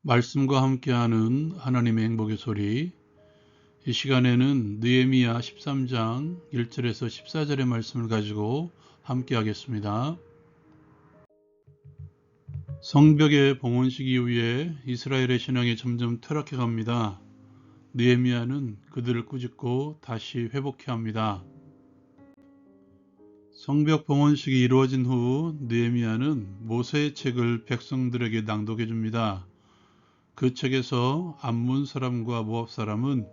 말씀과 함께하는 하나님의 행복의 소리. 이 시간에는 느헤미야 13장 1절에서 14절의 말씀을 가지고 함께하겠습니다. 성벽의 봉헌식 이후에 이스라엘의 신앙이 점점 퇴락해 갑니다. 느헤미야는 그들을 꾸짖고 다시 회복해야 합니다. 성벽 봉헌식이 이루어진 후 느헤미야는 모세의 책을 백성들에게 낭독해 줍니다. 그 책에서 암몬 사람과 모압 사람은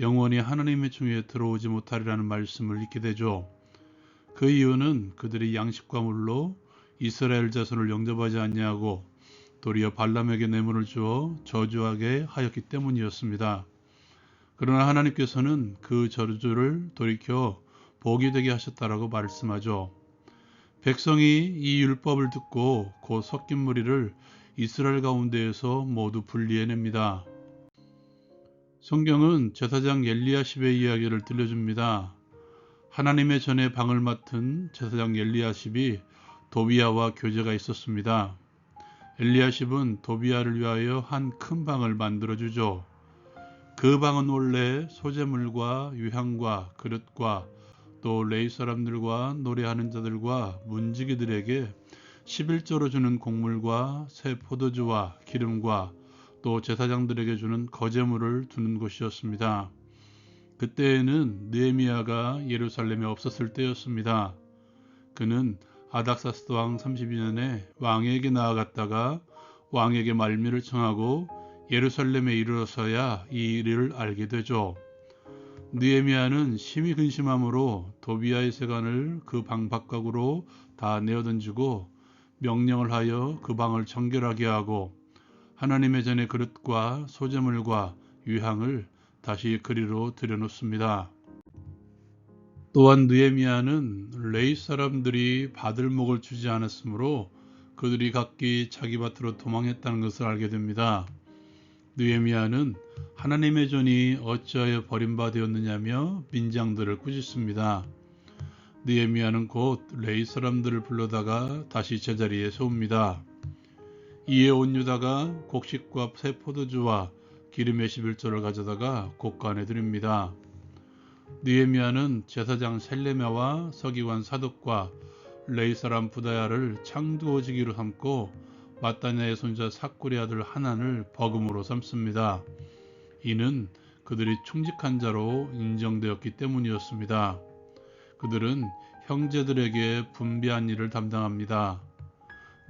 영원히 하나님의 중에 들어오지 못하리라는 말씀을 읽게 되죠. 그 이유는 그들이 양식과 물로 이스라엘 자손을 영접하지 아니하고 도리어 발람에게 뇌물을 주어 저주하게 하였기 때문이었습니다. 그러나 하나님께서는 그 저주를 돌이켜 복이 되게 하셨다라고 말씀하죠. 백성이 이 율법을 듣고 곧 섞인 무리를 이스라엘 가운데에서 모두 분리해냅니다. 성경은 제사장 엘리야십의 이야기를 들려줍니다. 하나님의 전에 방을 맡은 제사장 엘리야십이 도비야와 교제가 있었습니다. 엘리야십은 도비야를 위하여 한 큰 방을 만들어주죠. 그 방은 원래 소재물과 유향과 그릇과 또 레위 사람들과 노래하는 자들과 문지기들에게 11조로 주는 곡물과 새 포도주와 기름과 또 제사장들에게 주는 거제물을 두는 곳이었습니다. 그때에는 느헤미야가 예루살렘에 없었을 때였습니다. 그는 아닥사스다 왕 32년에 왕에게 나아갔다가 왕에게 말미를 청하고 예루살렘에 이르러서야 이 일을 알게 되죠. 느헤미야는 심히 근심함으로 도비야의 세관을 그 방 바깥으로 다 내어던지고 명령을 하여 그 방을 정결하게 하고 하나님의 전의 그릇과 소재물과 유향을 다시 그리로 들여놓습니다. 또한 느헤미야는 레위 사람들이 받을 목을 주지 않았으므로 그들이 각기 자기 밭으로 도망했다는 것을 알게 됩니다. 느헤미야는 하나님의 전이 어찌하여 버림받았느냐며 민장들을 꾸짖습니다. 느헤미야는 곧 레위 사람들을 불러다가 다시 제자리에 세웁니다. 이에 온 유다가 곡식과 새 포도주와 기름의 11조를 가져다가 곡간에 드립니다. 느헤미야는 제사장 셀레메와 서기관 사독과 레위 사람 부다야를 창두어지기로 삼고 마따냐의 손자 삭굴의 아들 하난을 버금으로 삼습니다. 이는 그들이 충직한 자로 인정되었기 때문이었습니다. 그들은 형제들에게 분배한 일을 담당합니다.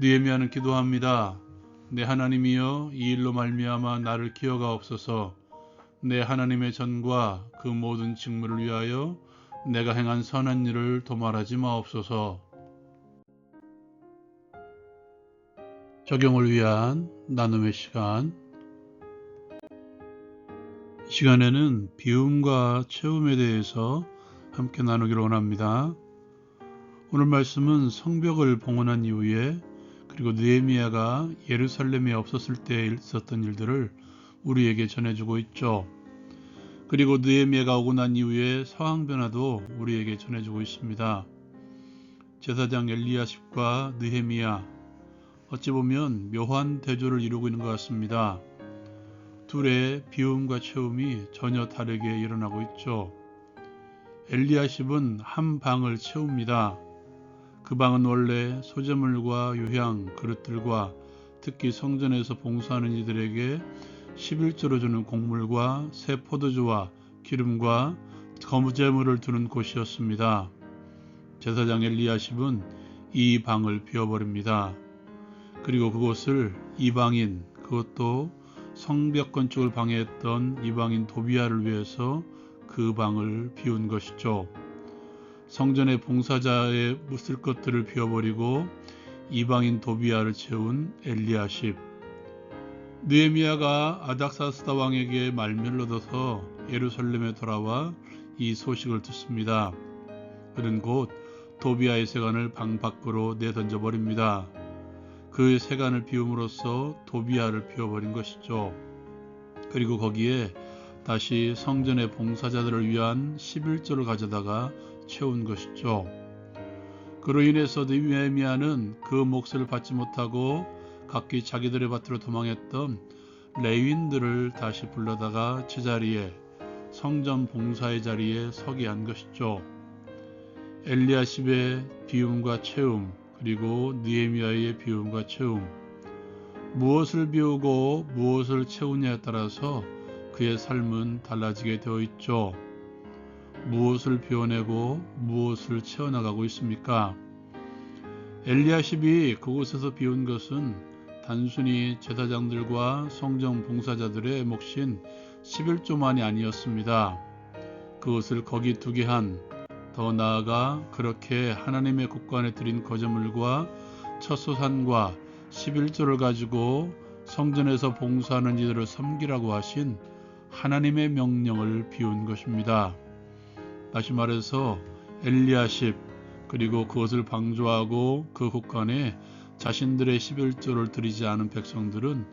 느헤미야는 기도합니다. 내 하나님이여, 이 일로 말미암아 나를 기어가옵소서. 내 하나님의 전과 그 모든 직무를 위하여 내가 행한 선한 일을 도말하지 마옵소서. 적용을 위한 나눔의 시간. 이 시간에는 비움과 채움에 대해서 함께 나누기를 원합니다. 오늘 말씀은 성벽을 봉헌한 이후에 그리고 느헤미야가 예루살렘에 없었을 때 있었던 일들을 우리에게 전해주고 있죠. 그리고 느헤미야가 오고 난 이후에 상황 변화도 우리에게 전해주고 있습니다. 제사장 엘리야십과 느헤미야, 어찌 보면 묘한 대조를 이루고 있는 것 같습니다. 둘의 비움과 채움이 전혀 다르게 일어나고 있죠. 엘리야십은 한 방을 채웁니다. 그 방은 원래 소재물과 유향, 그릇들과 특히 성전에서 봉사하는 이들에게 11조로 주는 곡물과 새 포도주와 기름과 거제물을 두는 곳이었습니다. 제사장 엘리야십은 이 방을 비워버립니다. 그리고 그곳을 이방인, 그것도 성벽 건축을 방해했던 이방인 도비야를 위해서 그 방을 비운 것이죠. 성전의 봉사자의 묻을 것들을 비워버리고 이방인 도비야를 채운 엘리야십. 느헤미야가 아닥사스다 왕에게 말미를 얻어서 예루살렘에 돌아와 이 소식을 듣습니다. 그는 곧 도비야의 세관을 방 밖으로 내던져 버립니다. 그 세관을 비움으로써 도비야를 비워버린 것이죠. 그리고 거기에 다시 성전의 봉사자들을 위한 11조를 가져다가 채운 것이죠. 그로 인해서 느헤미야는 그 몫을 받지 못하고 각기 자기들의 밭으로 도망했던 레위인들을 다시 불러다가 제자리에 성전 봉사의 자리에 서게 한 것이죠. 엘리야십의 비움과 채움, 그리고 느헤미야의 비움과 채움, 무엇을 비우고 무엇을 채우냐에 따라서 그의 삶은 달라지게 되어 있죠. 무엇을 비워내고 무엇을 채워나가고 있습니까? 엘리야십이 그곳에서 비운 것은 단순히 제사장들과 성전 봉사자들의 몫인 11조만이 아니었습니다. 그것을 거기 두게 한, 더 나아가 그렇게 하나님의 국관에 드린 거제물과 첫소산과 11조를 가지고 성전에서 봉사하는 이들을 섬기라고 하신 하나님의 명령을 비운 것입니다. 다시 말해서 엘리야십, 그리고 그것을 방조하고 그 국관에 자신들의 11조를 드리지 않은 백성들은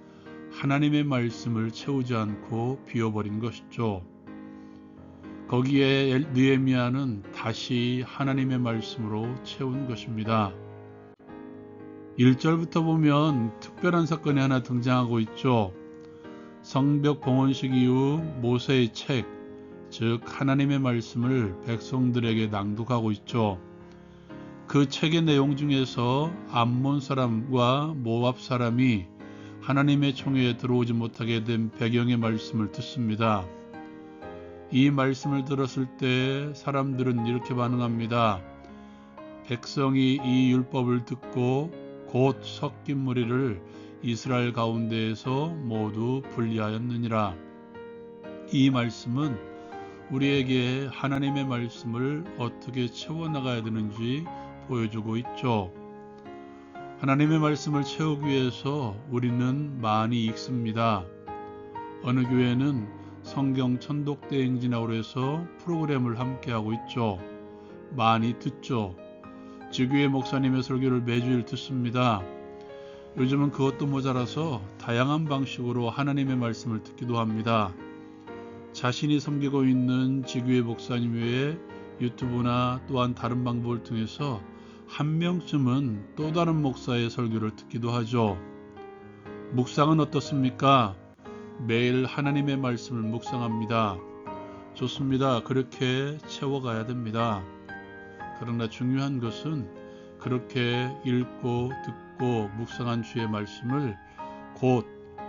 하나님의 말씀을 채우지 않고 비워버린 것이죠. 거기에 느헤미야는 다시 하나님의 말씀으로 채운 것입니다. 1절부터 보면 특별한 사건이 하나 등장하고 있죠. 성벽 봉헌식 이후 모세의 책, 즉 하나님의 말씀을 백성들에게 낭독하고 있죠. 그 책의 내용 중에서 암몬 사람과 모압 사람이 하나님의 총회에 들어오지 못하게 된 배경의 말씀을 듣습니다. 이 말씀을 들었을 때 사람들은 이렇게 반응합니다. 백성이 이 율법을 듣고 곧 섞인 무리를 이스라엘 가운데에서 모두 분리하였느니라. 이 말씀은 우리에게 하나님의 말씀을 어떻게 채워나가야 되는지 보여주고 있죠. 하나님의 말씀을 채우기 위해서 우리는 많이 읽습니다. 어느 교회는 성경 천독대행진하고 해서 프로그램을 함께하고 있죠. 많이 듣죠. 지교회 목사님의 설교를 매주일 듣습니다. 요즘은 그것도 모자라서 다양한 방식으로 하나님의 말씀을 듣기도 합니다. 자신이 섬기고 있는 지교회 목사님 외에 유튜브나 또한 다른 방법을 통해서 한 명쯤은 또 다른 목사의 설교를 듣기도 하죠. 묵상은 어떻습니까? 매일 하나님의 말씀을 묵상합니다. 좋습니다. 그렇게 채워가야 됩니다. 그러나 중요한 것은 그렇게 읽고 듣고 묵상한 주의 말씀을 곧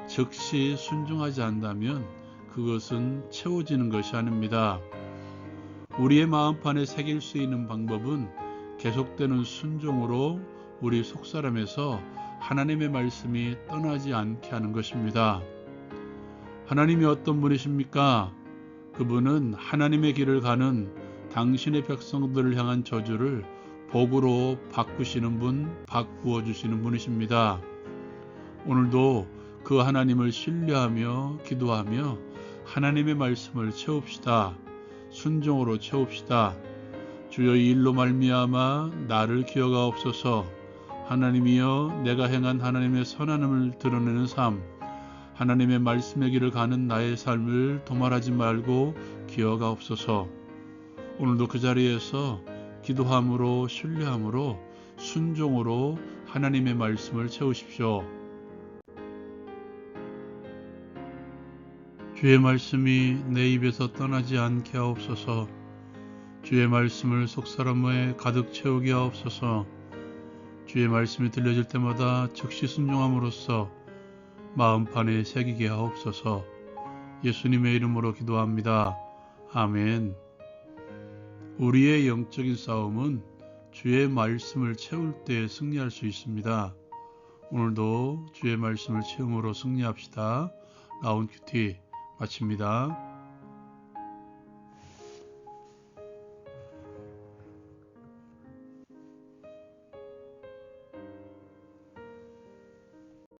즉시 순종하지 않는다면 그것은 채워지는 것이 아닙니다. 우리의 마음판에 새길 수 있는 방법은 계속되는 순종으로 우리 속사람에서 하나님의 말씀이 떠나지 않게 하는 것입니다. 하나님이 어떤 분이십니까? 그분은 하나님의 길을 가는 당신의 백성들을 향한 저주를 복으로 바꾸시는 분, 바꾸어 주시는 분이십니다. 오늘도 그 하나님을 신뢰하며 기도하며 하나님의 말씀을 채웁시다. 순종으로 채웁시다. 주여 이 일로 말미암아 나를 기억하옵소서. 하나님이여 내가 행한 하나님의 선함을 드러내는 삶, 하나님의 말씀의 길을 가는 나의 삶을 도말하지 말고 기억하옵소서. 오늘도 그 자리에서 기도함으로 신뢰함으로 순종으로 하나님의 말씀을 채우십시오. 주의 말씀이 내 입에서 떠나지 않게 하옵소서. 주의 말씀을 속사람에 가득 채우게 하옵소서. 주의 말씀이 들려질 때마다 즉시 순종함으로써 마음판에 새기게 하옵소서. 예수님의 이름으로 기도합니다. 아멘. 우리의 영적인 싸움은 주의 말씀을 채울 때 승리할 수 있습니다. 오늘도 주의 말씀을 채움으로 승리합시다. 라운큐티 마칩니다.